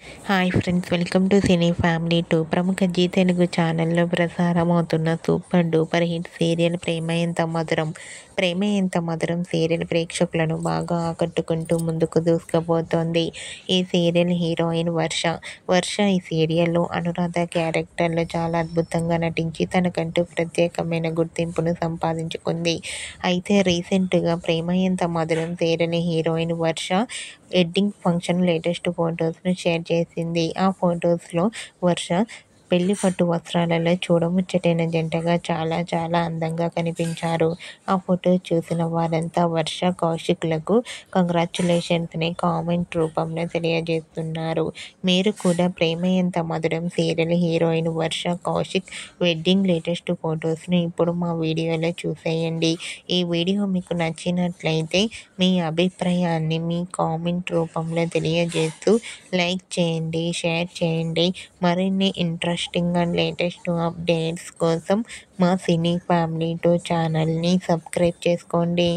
Hi friends, welcome to cine family 2. ప్రముఖ G Telugu ఛానల్లో ప్రసారమవుతున్న super duper hit serial ప్రేమ ఎంత మధురం. ప్రేమ ఎంత మధురం సీరియల్ ప్రేక్షకులను బాగా ఆకట్టుకుంటూ ముందుకు దూసుకుపోతోంది. ఈ సీరియల్ హీరోయిన్ వర్ష ఈ సీరియల్లో అనురాధ క్యారెక్టర్లో చాలా అద్భుతంగా నటించి తనకంటూ ప్రత్యేకమైన గుర్తింపును సంపాదించుకుంది. అయితే రీసెంట్గా ప్రేమ ఎంత మధురం సీరియల్ హీరోయిన్ వర్ష వెడ్డింగ్ ఫంక్షన్ లేటెస్ట్ ఫొటోస్ను షేర్ చేసింది. ఆ ఫొటోస్లో వర్ష పెళ్లి పట్టు వస్త్రాలలో చూడముచ్చటైన జంటగా చాలా చాలా అందంగా కనిపించారు. ఆ ఫోటో చూసిన వారంతా వర్ష కౌశిక్లకు కంగ్రాచ్యులేషన్స్ని కామెంట్ రూపంలో తెలియజేస్తున్నారు. మీరు కూడా ప్రేమ ఎంత మధురం సీరియల్ హీరోయిన్ వర్ష కౌశిక్ వెడ్డింగ్ లేటెస్ట్ ఫొటోస్ను ఇప్పుడు మా వీడియోలో చూసేయండి. ఈ వీడియో మీకు నచ్చినట్లయితే మీ అభిప్రాయాన్ని మీ కామెంట్ రూపంలో తెలియజేస్తూ లైక్ చేయండి, షేర్ చేయండి. మరిన్ని ఇంట్రెస్టింగ్ అండ్ లేటెస్ట్ అప్డేట్స్ కోసం మా సినీ ఫ్యామిలీ 2 ఛానల్ని సబ్స్క్రైబ్ చేసుకోండి.